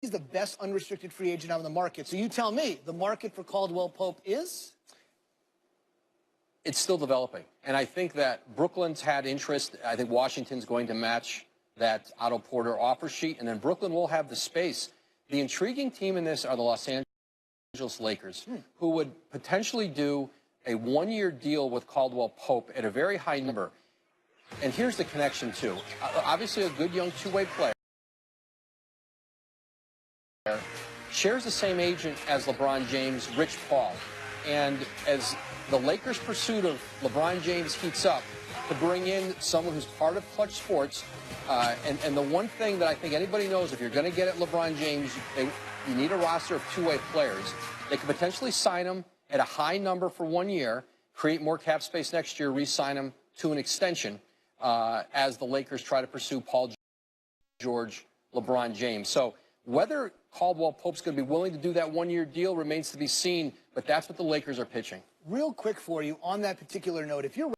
He's the best unrestricted free agent on the market. So you tell me, the market for Caldwell-Pope is? It's still developing. And I think that Brooklyn's had interest. I think Washington's going to match that Otto Porter offer sheet, and then Brooklyn will have the space. The intriguing team in this are the Los Angeles Lakers, who would potentially do a one-year deal with Caldwell-Pope at a very high number. And here's the connection, too. Obviously, a good young two-way player. Shares the same agent as LeBron James, Rich Paul. And as the Lakers' pursuit of LeBron James heats up, to bring in someone who's part of Clutch Sports, and the one thing that I think anybody knows, if you're going to get at LeBron James, you need a roster of two-way players. They could potentially sign him at a high number for 1 year, create more cap space next year, re-sign him to an extension as the Lakers try to pursue Paul George, LeBron James. So whether Caldwell-Pope's going to be willing to do that one-year deal remains to be seen, but that's what the Lakers are pitching. Real quick for you, on that particular note, if you're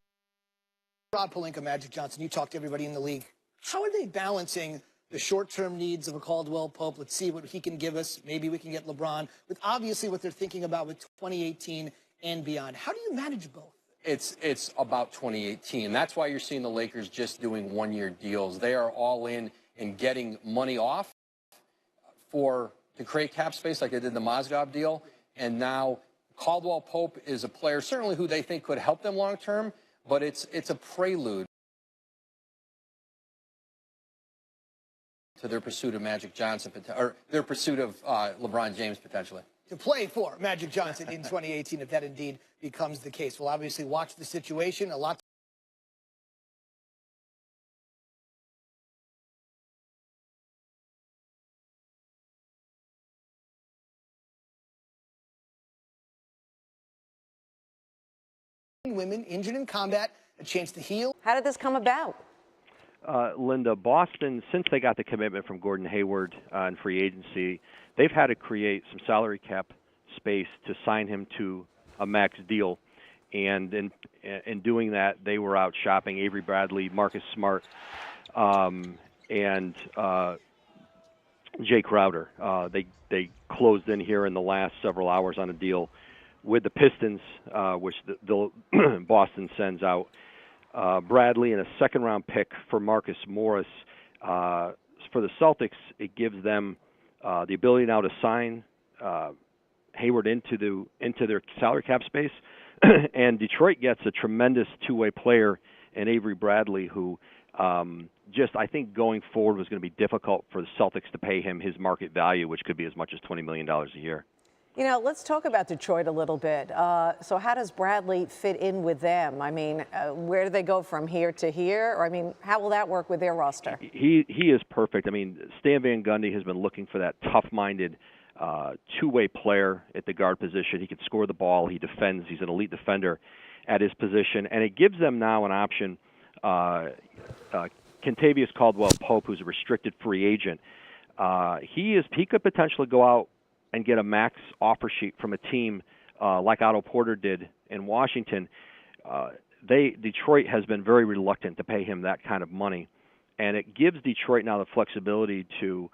Rob Pelinka, Magic Johnson, you talk to everybody in the league, how are they balancing the short-term needs of a Caldwell-Pope? Let's see what he can give us. Maybe we can get LeBron, with obviously what they're thinking about with 2018 and beyond. How do you manage both? It's about 2018. That's why you're seeing the Lakers just doing one-year deals. They are all in getting money off to create cap space like they did the Mozgov deal. And now Caldwell-Pope is a player certainly who they think could help them long-term, but it's a prelude to their pursuit of Magic Johnson, or their pursuit of LeBron James potentially. To play for Magic Johnson in 2018, if that indeed becomes the case. We'll obviously watch the situation. A lot women injured in combat, a chance to heal. How did this come about? Linda, Boston, since they got the commitment from Gordon Hayward in free agency, they've had to create some salary cap space to sign him to a max deal. And in doing that, they were out shopping Avery Bradley, Marcus Smart, and Jay Crowder. They closed in here in the last several hours on a deal with the Pistons, which Boston sends out Bradley and a second-round pick for Marcus Morris. For the Celtics, it gives them the ability now to sign Hayward into their salary cap space, and Detroit gets a tremendous two-way player in Avery Bradley, who I think going forward was going to be difficult for the Celtics to pay him his market value, which could be as much as $20 million a year. You know, let's talk about Detroit a little bit. So how does Bradley fit in with them? I mean, where do they go from here to here? Or, I mean, how will that work with their roster? He is perfect. I mean, Stan Van Gundy has been looking for that tough-minded two-way player at the guard position. He can score the ball. He defends. He's an elite defender at his position. And it gives them now an option. Kentavious Caldwell-Pope, who's a restricted free agent, he could potentially go out and get a max offer sheet from a team like Otto Porter did in Washington. Detroit has been very reluctant to pay him that kind of money, and it gives Detroit now the flexibility to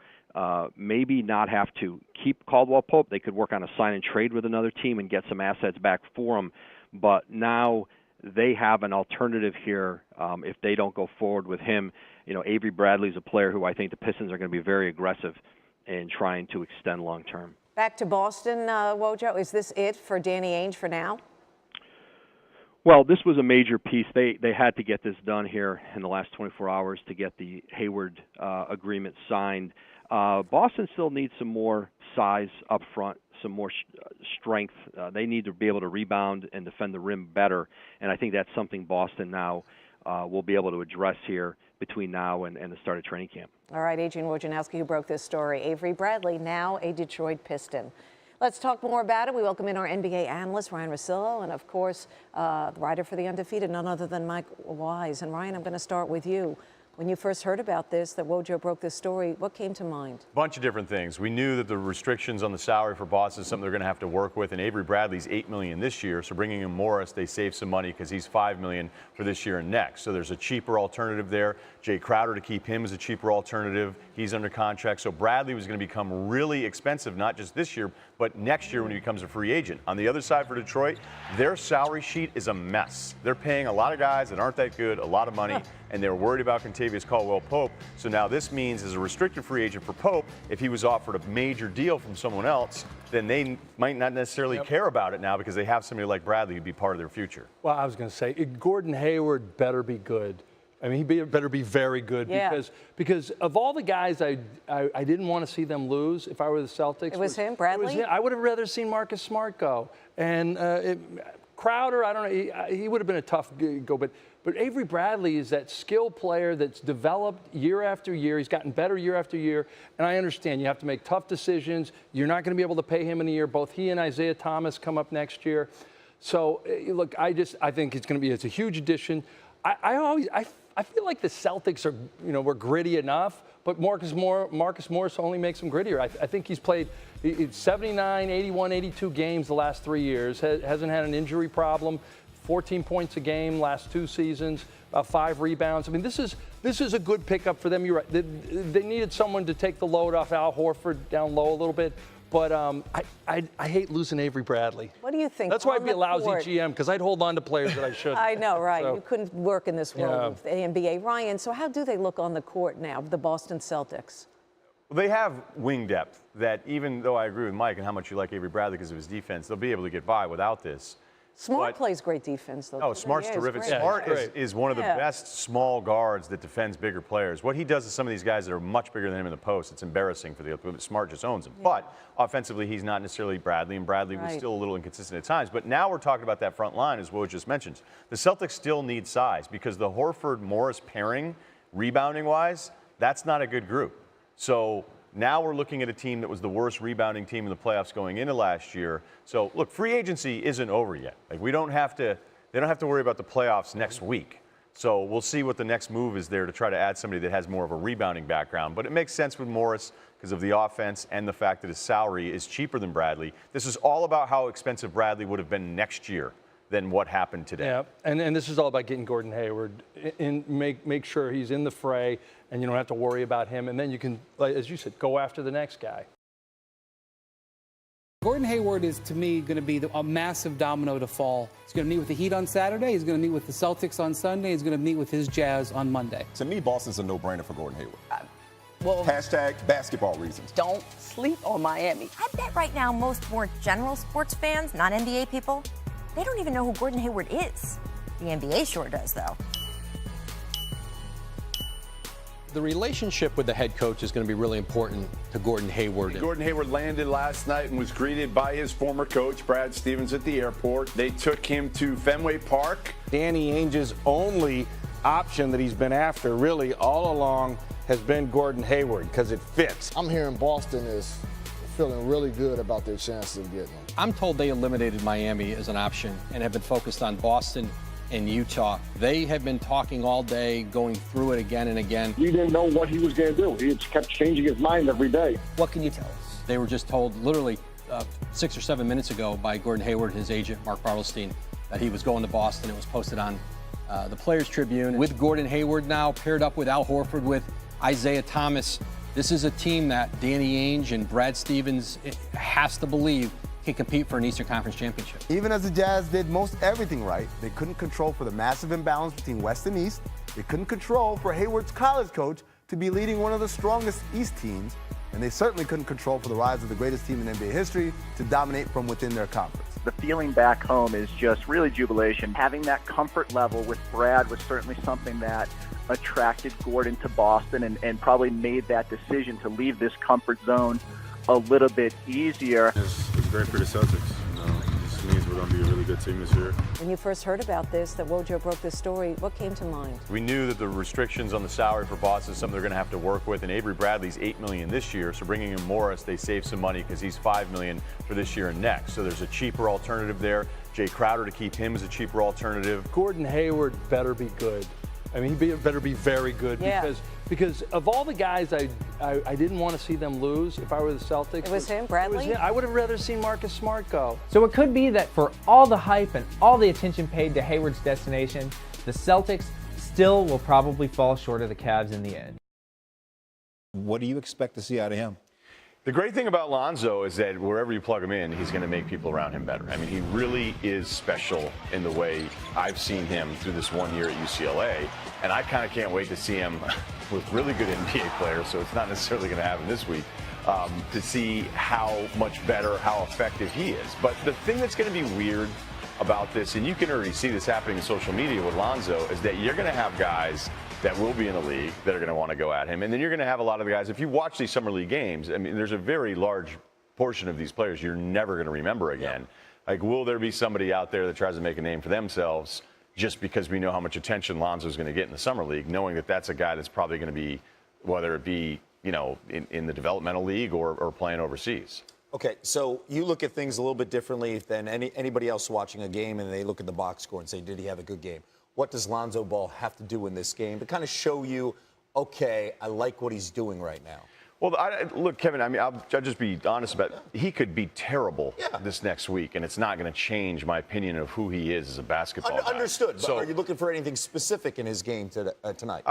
maybe not have to keep Caldwell-Pope. They could work on a sign and trade with another team and get some assets back for him, but now they have an alternative here if they don't go forward with him. You know, Avery Bradley's a player who I think the Pistons are going to be very aggressive in trying to extend long term. Back to Boston, Wojo. Is this it for Danny Ainge for now? Well, this was a major piece. They had to get this done here in the last 24 hours to get the Hayward agreement signed. Boston still needs some more size up front, some more strength. They need to be able to rebound and defend the rim better, and I think that's something Boston now will be able to address here between now and the start of training camp. All right, Adrian Wojnarowski, who broke this story. Avery Bradley, now a Detroit Piston. Let's talk more about it. We welcome in our NBA analyst, Ryan Russillo, and, of course, the writer for The Undefeated, none other than Mike Wise. And, Ryan, I'm going to start with you. When you first heard about this, that Wojo broke this story, what came to mind? A bunch of different things. We knew that the restrictions on the salary for Boston is something they're going to have to work with, and Avery Bradley's $8 million this year, so bringing in Morris, they save some money because he's $5 million for this year and next. So there's a cheaper alternative there. Jay Crowder, to keep him, is a cheaper alternative. He's under contract. So Bradley was going to become really expensive, not just this year, but next year when he becomes a free agent. On the other side for Detroit, their salary sheet is a mess. They're paying a lot of guys that aren't that good, a lot of money, and they're worried about Kentavious Caldwell-Pope. So now this means, as a restricted free agent for Pope, if he was offered a major deal from someone else, then they might not necessarily care about it now because they have somebody like Bradley who'd be part of their future. Well, I was going to say, Gordon Hayward better be good. I mean, he better be very good because of all the guys I didn't want to see them lose if I were the Celtics. It was him, Bradley? It was him. I would have rather seen Marcus Smart go. And Crowder, I don't know, he would have been a tough go. But Avery Bradley is that skill player that's developed year after year. He's gotten better year after year. And I understand you have to make tough decisions. You're not going to be able to pay him in a year. Both he and Isaiah Thomas come up next year. So, look, I think it's a huge addition. I feel like the Celtics are, were gritty enough, but Marcus Morris only makes them grittier. I think he's played 79, 81, 82 games the last 3 years, hasn't had an injury problem, 14 points a game last 2 seasons, 5 rebounds. I mean, this is a good pickup for them. You're right. They needed someone to take the load off Al Horford down low a little bit. But I hate losing Avery Bradley. What do you think? That's why I'd be a lousy GM, because I'd hold on to players that I shouldn't. I know, right? So, you couldn't work in this world with the NBA. Ryan, so how do they look on the court now, the Boston Celtics? Well, they have wing depth that, even though I agree with Mike and how much you like Avery Bradley because of his defense, they'll be able to get by without this. Smart plays great defense, though. Oh, Smart's terrific. Smart is one of the best small guards that defends bigger players. What he does to some of these guys that are much bigger than him in the post, it's embarrassing for the Smart just owns him. But offensively, he's not necessarily Bradley, and Bradley was still a little inconsistent at times. But now we're talking about that front line, as Woj just mentioned. The Celtics still need size because the Horford-Morris pairing, rebounding-wise, that's not a good group. So now we're looking at a team that was the worst rebounding team in the playoffs going into last year. So, look, free agency isn't over yet. Like, they don't have to worry about the playoffs next week. So we'll see what the next move is there to try to add somebody that has more of a rebounding background. But it makes sense with Morris because of the offense and the fact that his salary is cheaper than Bradley. This is all about how expensive Bradley would have been next year than what happened today. Yeah, and this is all about getting Gordon Hayward in, make sure he's in the fray, and you don't have to worry about him. And then you can, like, as you said, go after the next guy. Gordon Hayward is, to me, going to be a massive domino to fall. He's going to meet with the Heat on Saturday. He's going to meet with the Celtics on Sunday. He's going to meet with his Jazz on Monday. To me, Boston's a no-brainer for Gordon Hayward. Well, Hashtag basketball reasons. don't sleep on Miami. I bet right now most more general sports fans, not NBA people, they don't even know who Gordon Hayward is. The NBA sure does, though. The relationship with the head coach is going to be really important to Gordon Hayward. Gordon Hayward landed last night and was greeted by his former coach, Brad Stevens, at the airport. They took him to Fenway Park. Danny Ainge's only option that he's been after really all along has been Gordon Hayward because it fits. I'm hearing Boston is feeling really good about their chances of getting him. I'm told they eliminated Miami as an option and have been focused on Boston and Utah. They have been talking all day, going through it again and again. We didn't know what he was going to do. He just kept changing his mind every day. What can you tell us? They were just told literally 6 or 7 minutes ago by Gordon Hayward and his agent, Mark Bartelstein, that he was going to Boston. It was posted on the Players Tribune. With Gordon Hayward now paired up with Al Horford, with Isaiah Thomas, this is a team that Danny Ainge and Brad Stevens has to believe can compete for an Eastern Conference championship. Even as the Jazz did most everything right, they couldn't control for the massive imbalance between West and East. They couldn't control for Hayward's college coach to be leading one of the strongest East teams. And they certainly couldn't control for the rise of the greatest team in NBA history to dominate from within their conference. The feeling back home is just really jubilation. Having that comfort level with Brad was certainly something that attracted Gordon to Boston and probably made that decision to leave this comfort zone a little bit easier. It's great for the Celtics. It just means we're going to be a really good team this year. When you first heard about this, that Wojo broke this story, what came to mind? We knew that the restrictions on the salary for Boston is something they're going to have to work with, and Avery Bradley's $8 million this year, so bringing in Morris, they save some money because he's $5 million for this year and next. So there's a cheaper alternative there. Jay Crowder, to keep him, is a cheaper alternative. Gordon Hayward better be good. I mean, he better be very good because of all the guys I didn't want to see them lose if I were the Celtics. It was him, Bradley? It was him. I would have rather seen Marcus Smart go. So it could be that for all the hype and all the attention paid to Hayward's destination, the Celtics still will probably fall short of the Cavs in the end. What do you expect to see out of him? The great thing about Lonzo is that wherever you plug him in, he's going to make people around him better. I mean, he really is special in the way I've seen him through this 1 year at UCLA, and I kind of can't wait to see him with really good NBA players, so it's not necessarily going to happen this week, to see how much better, how effective he is. But the thing that's going to be weird about this, and you can already see this happening in social media with Lonzo, is that you're going to have guys that will be in the league that are going to want to go at him. And then you're going to have a lot of the guys, if you watch these summer league games, I mean, there's a very large portion of these players you're never going to remember again. Like, will there be somebody out there that tries to make a name for themselves just because we know how much attention Lonzo's going to get in the summer league, knowing that that's a guy that's probably going to be, whether it be, you know, in the developmental league or playing overseas. Okay, so you look at things a little bit differently than anybody else watching a game, and they look at the box score and say, did he have a good game? What does Lonzo Ball have to do in this game to kind of show you, okay, I like what he's doing right now? Well, look, Kevin, I mean, I'll just be honest about it. He could be terrible this next week, and it's not going to change my opinion of who he is as a basketball guy. Understood, but are you looking for anything specific in his game tonight?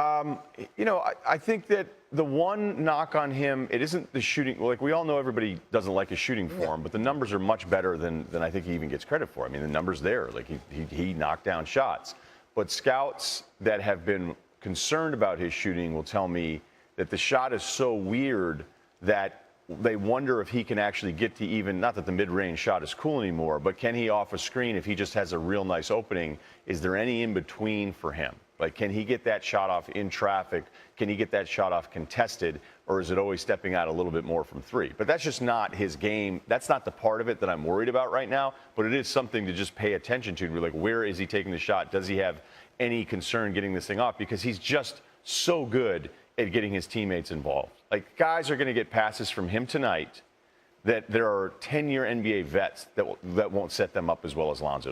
You know, I think that the one knock on him, it isn't the shooting. Like, we all know everybody doesn't like his shooting form, but the numbers are much better than I think he even gets credit for. I mean, the numbers there. Like, he knocked down shots. But scouts that have been concerned about his shooting will tell me that the shot is so weird that they wonder if he can actually get to even, not that the mid-range shot is cool anymore, but can he off a screen if he just has a real nice opening? Is there any in-between for him? Like, can he get that shot off in traffic? Can he get that shot off contested? Or is it always stepping out a little bit more from three? But that's just not his game. That's not the part of it that I'm worried about right now. But it is something to just pay attention to. Like, where is he taking the shot? Does he have any concern getting this thing off? Because he's just so good at getting his teammates involved. Like, guys are going to get passes from him tonight that there are 10-year NBA vets that won't set them up as well as Lonzo.